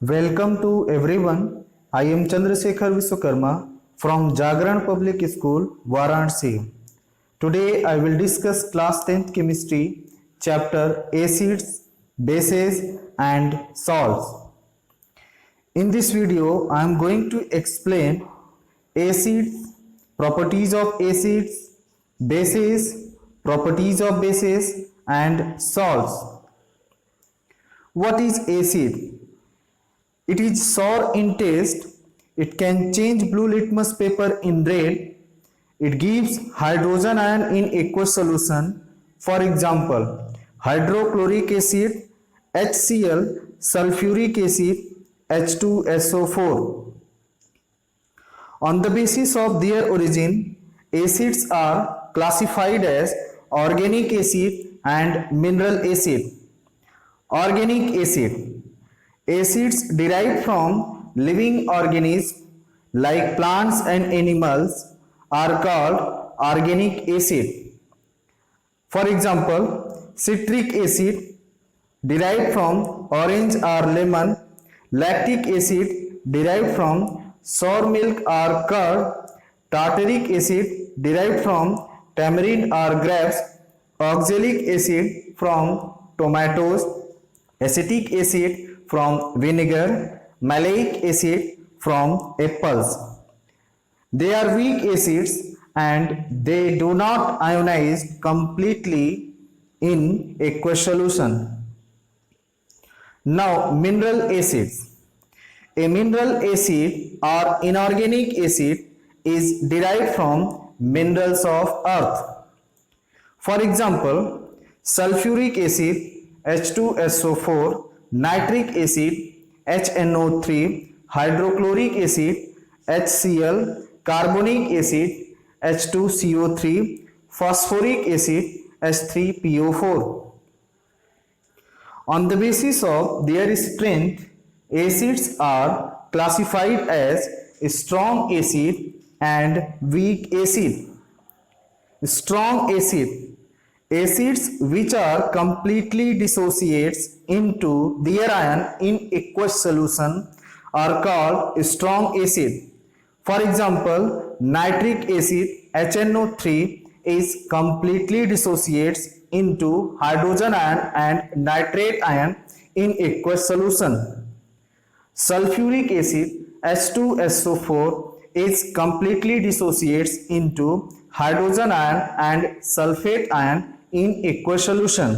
Welcome to everyone. I am Chandrasekhar Vishwakarma from Jagran Public School, Varanasi. Today I will discuss class 10th chemistry chapter acids, bases and salts. In this video I am going to explain acids, properties of acids, bases, properties of bases and salts. What is acid? It is sour in taste. It can change blue litmus paper in red. It gives hydrogen ion in aqueous solution. For example, hydrochloric acid, HCl, sulfuric acid, H2SO4. On the basis of their origin, acids are classified as organic acid and mineral acid. Organic acid. Acids derived from living organisms like plants and animals are called organic acid. For example, citric acid derived from orange or lemon, lactic acid derived from sour milk or curd, tartaric acid derived from tamarind or grapes, oxalic acid from tomatoes, acetic acid from vinegar, maleic acid from apples. They are weak acids and they do not ionize completely in aqueous solution. Now, mineral acids. A mineral acid or inorganic acid is derived from minerals of earth. For example, sulfuric acid H2SO4, nitric acid HNO3, hydrochloric acid HCl, carbonic acid H2CO3, phosphoric acid H3PO4. On the basis of their strength, acids are classified as strong acid and weak acid. Strong acid. Acids which are completely dissociates into their ion in aqueous solution are called strong acid. For example, nitric acid HNO3 is completely dissociates into hydrogen ion and nitrate ion in aqueous solution. Sulfuric acid H2SO4 is completely dissociates into hydrogen ion and sulfate ion in aqueous solution.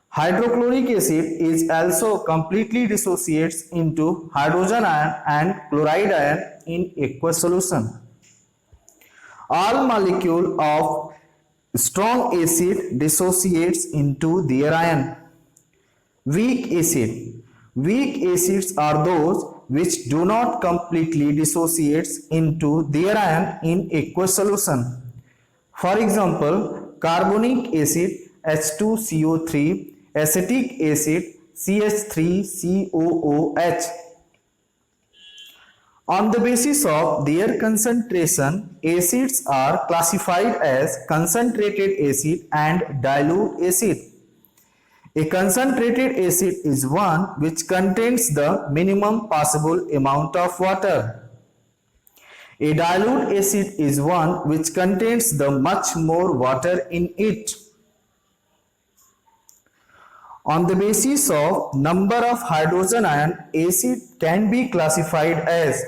Hydrochloric acid is also completely dissociates into hydrogen ion and chloride ion in aqueous solution. All molecule of strong acid dissociates into their ion. Weak acid. Weak acids are those which do not completely dissociates into their ion in aqueous solution. For example, carbonic acid H2CO3, acetic acid CH3COOH. On the basis of their concentration, acids are classified as concentrated acid and dilute acid. A concentrated acid is one which contains the minimum possible amount of water. A dilute acid is one which contains the much more water in it. On the basis of number of hydrogen ion, acid can be classified as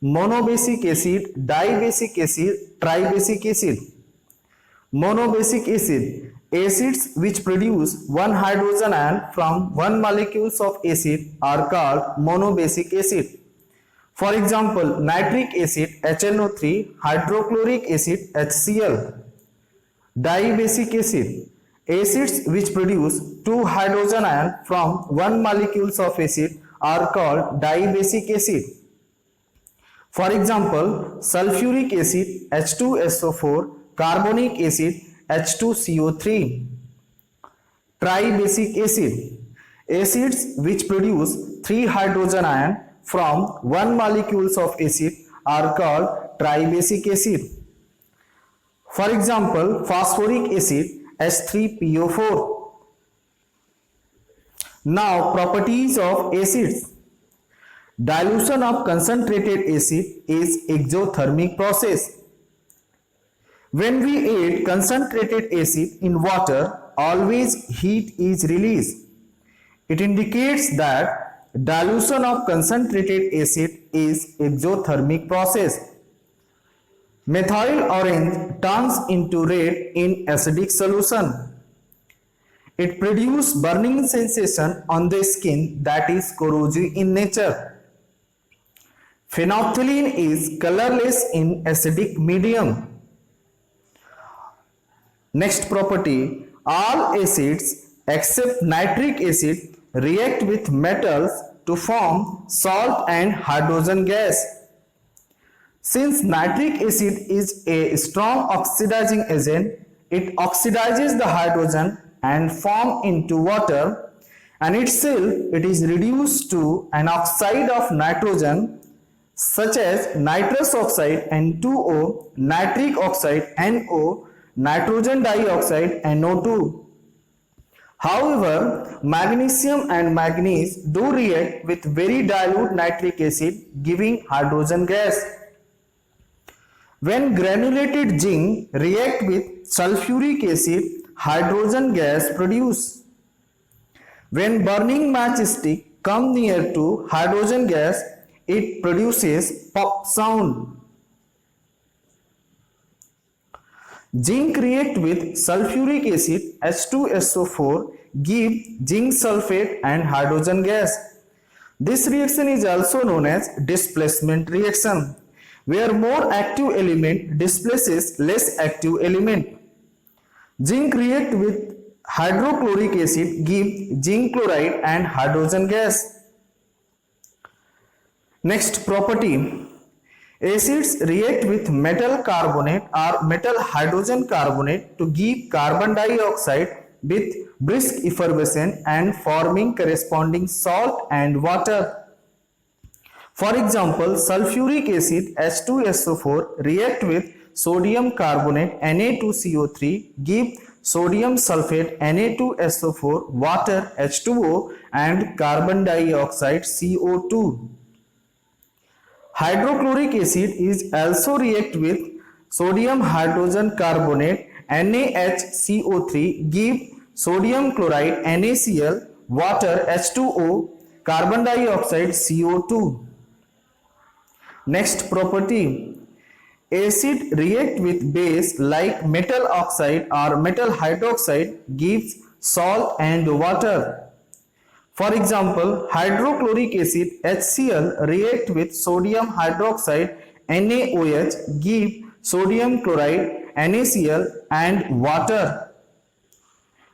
monobasic acid, dibasic acid, tribasic acid. Monobasic acid. Acids which produce one hydrogen ion from one molecules of acid are called monobasic acid. For example, nitric acid HNO3, hydrochloric acid HCl. Dibasic acid. Acids which produce two hydrogen ion from one molecules of acid are called dibasic acid. For example, sulfuric acid H2SO4, carbonic acid H2CO3. Tribasic acid. Acids which produce three hydrogen ion from one molecules of acid are called tribasic acid. For example, phosphoric acid H3PO4. Now, properties of acids. Dilution of concentrated acid is exothermic process. When we add concentrated acid in water, always heat is released. It indicates that dilution of concentrated acid is exothermic process. Methyl orange turns into red in acidic solution. It produces burning sensation on the skin that is corrosive in nature. Phenolphthalein is colorless in acidic medium. Next property, all acids except nitric acid react with metals to form salt and hydrogen gas. Since nitric acid is a strong oxidizing agent, it oxidizes the hydrogen and form into water, and itself it is reduced to an oxide of nitrogen such as nitrous oxide N2O, nitric oxide NO, nitrogen dioxide NO2. However, magnesium and manganese do react with very dilute nitric acid, giving hydrogen gas. When granulated zinc react with sulfuric acid, hydrogen gas produce. When burning matchstick come near to hydrogen gas, it produces pop sound. Zinc react with sulfuric acid H2SO4, give zinc sulfate and hydrogen gas. This reaction is also known as displacement reaction, where more active element displaces less active element. Zinc react with hydrochloric acid, give zinc chloride and hydrogen gas. Next property, acids react with metal carbonate or metal hydrogen carbonate to give carbon dioxide with brisk effervescence and forming corresponding salt and water. For example, sulfuric acid H2SO4 react with sodium carbonate Na2CO3, give sodium sulfate Na2SO4, water H2O and carbon dioxide CO2. Hydrochloric acid is also react with sodium hydrogen carbonate NaHCO3, give sodium chloride NaCl, water H2O, carbon dioxide CO2. Next property, acid react with base like metal oxide or metal hydroxide, gives salt and water. For example, hydrochloric acid HCl react with sodium hydroxide NaOH, give sodium chloride NaCl and water.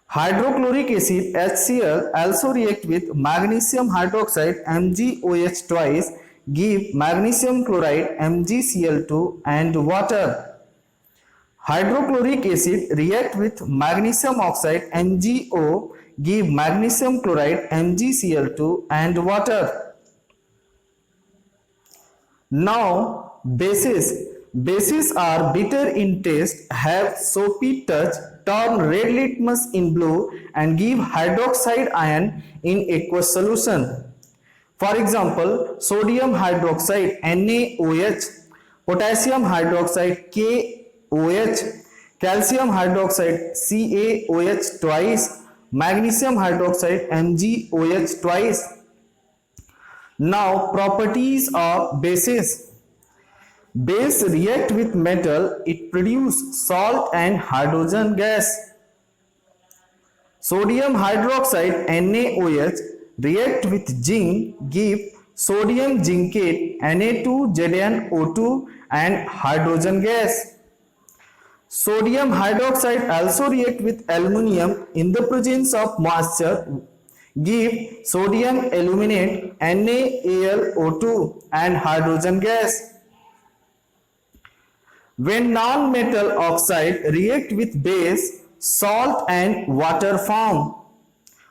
Hydrochloric acid HCl also react with magnesium hydroxide MgOH twice, give magnesium chloride MgCl2 and water. Hydrochloric acid react with magnesium oxide MgO, give magnesium chloride MgCl2 and water. Now bases. Bases are bitter in taste, have soapy touch, turn red litmus in blue and give hydroxide ion in aqueous solution. For example, sodium hydroxide NaOH, potassium hydroxide KOH, calcium hydroxide CaOH twice, magnesium hydroxide MgOH twice. Now properties of bases. Base react with metal, it produces salt and hydrogen gas. Sodium hydroxide NaOH react with zinc, give sodium zincate Na2ZnO2 and hydrogen gas. Sodium hydroxide also react with aluminium in the presence of moisture, give sodium aluminate NaAlO2 and hydrogen gas. When non-metal oxide react with base, salt and water form.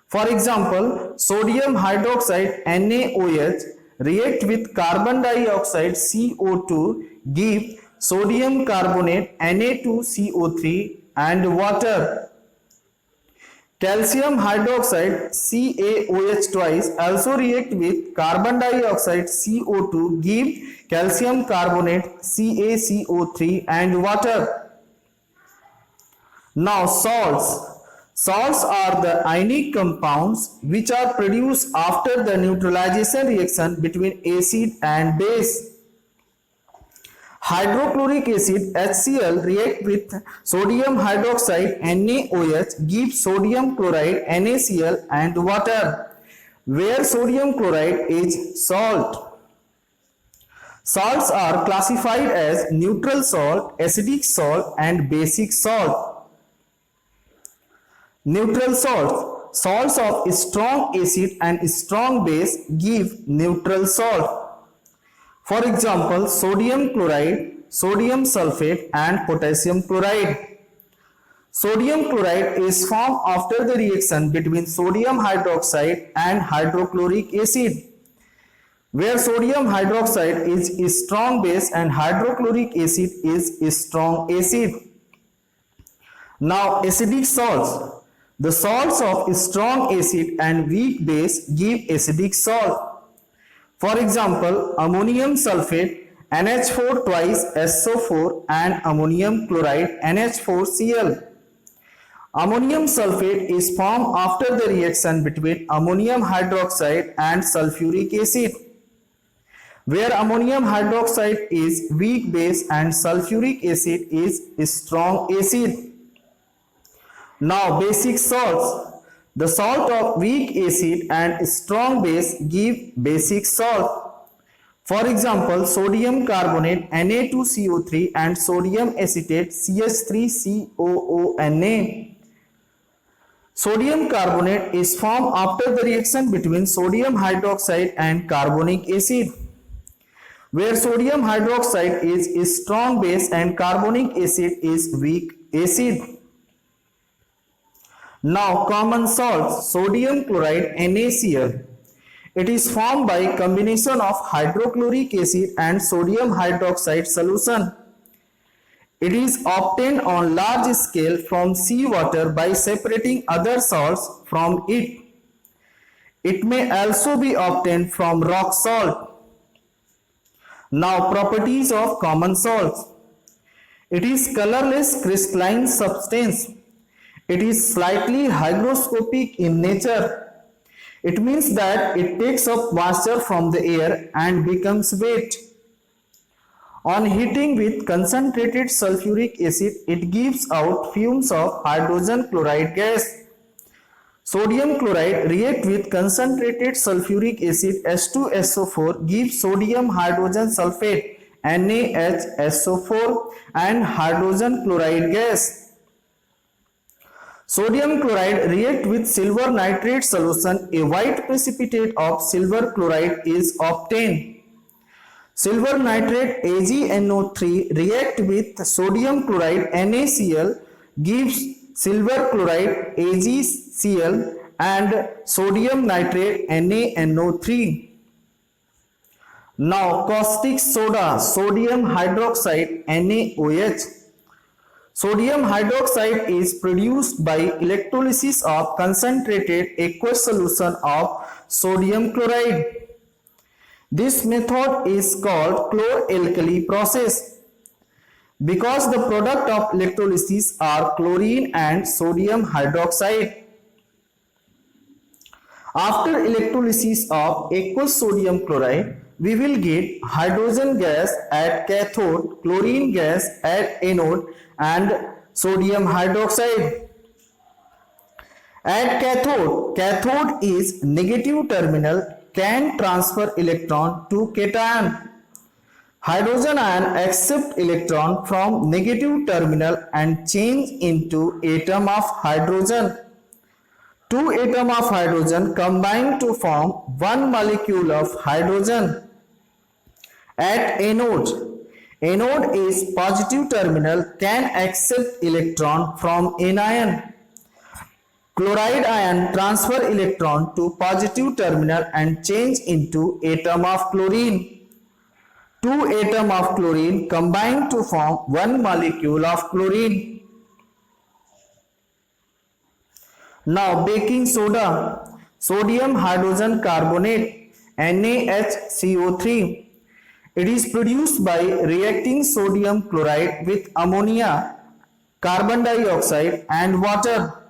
For example, sodium hydroxide NaOH react with carbon dioxide CO2, give sodium carbonate Na2CO3 and water. Calcium hydroxide CaOH twice also react with carbon dioxide CO2 give calcium carbonate CaCO3 and water. Now salts. Salts are the ionic compounds which are produced after the neutralization reaction between acid and base. Hydrochloric acid HCl react with sodium hydroxide NaOH gives sodium chloride NaCl and water, where sodium chloride is salt. Salts are classified as neutral salt, acidic salt and basic salt. Neutral salts. Salts of strong acid and strong base give neutral salt. For example, sodium chloride, sodium sulfate and potassium chloride. Sodium chloride is formed after the reaction between sodium hydroxide and hydrochloric acid, where sodium hydroxide is strong base and hydrochloric acid is strong acid. Now acidic salts. The salts of strong acid and weak base give acidic salt. For example, ammonium sulfate NH4 twice SO4 and ammonium chloride NH4Cl. Ammonium sulfate is formed after the reaction between ammonium hydroxide and sulfuric acid, where ammonium hydroxide is weak base and sulfuric acid is strong acid. Now basic salts. The salt of weak acid and strong base give basic salt. For example, sodium carbonate Na2CO3 and sodium acetate CH3COONA. Sodium carbonate is formed after the reaction between sodium hydroxide and carbonic acid, where sodium hydroxide is strong base and carbonic acid is weak acid. Now common salts, sodium chloride NaCl. It is formed by combination of hydrochloric acid and sodium hydroxide solution. It is obtained on large scale from seawater by separating other salts from it. It may also be obtained from rock salt. Now properties of common salts. It is colorless crystalline substance. It is slightly hygroscopic in nature. It means that it takes up moisture from the air and becomes wet. On heating with concentrated sulfuric acid, it gives out fumes of hydrogen chloride gas. Sodium chloride react with concentrated sulfuric acid H2SO4 gives sodium hydrogen sulfate NaHSO4 and hydrogen chloride gas. Sodium chloride react with silver nitrate solution. A white precipitate of silver chloride is obtained. Silver nitrate AgNO3 react with sodium chloride NaCl gives silver chloride AgCl and sodium nitrate NaNO3. Now caustic soda, sodium hydroxide NaOH. Sodium hydroxide is produced by electrolysis of concentrated aqueous solution of sodium chloride. This method is called chloralkali process because the product of electrolysis are chlorine and sodium hydroxide. After electrolysis of aqueous sodium chloride, we will get hydrogen gas at cathode, chlorine gas at anode and sodium hydroxide. At cathode is negative terminal can transfer electron to cation. Hydrogen ion accept electron from negative terminal and change into atom of hydrogen. Two atoms of hydrogen combine to form one molecule of hydrogen. At anode is positive terminal can accept electron from anion. Chloride ion transfer electron to positive terminal and change into atom of chlorine. Two atoms of chlorine combine to form one molecule of chlorine. Now baking soda, sodium hydrogen carbonate, NaHCO3. It is produced by reacting sodium chloride with ammonia, carbon dioxide and water.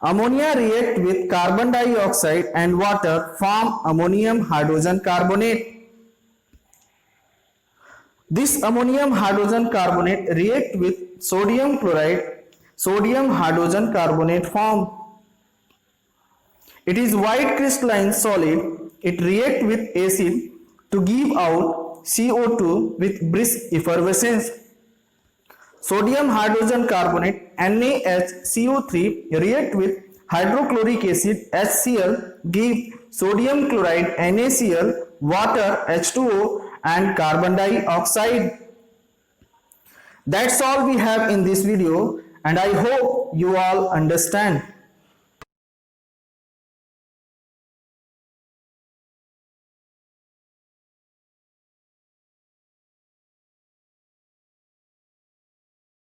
Ammonia react with carbon dioxide and water form ammonium hydrogen carbonate. This ammonium hydrogen carbonate react with sodium chloride, sodium hydrogen carbonate form. It is white crystalline solid. It react with acid to give out CO2 with brisk effervescence. Sodium hydrogen carbonate NaHCO3 react with hydrochloric acid HCl, give sodium chloride NaCl, water H2O and carbon dioxide. That's all we have in this video and I hope you all understand.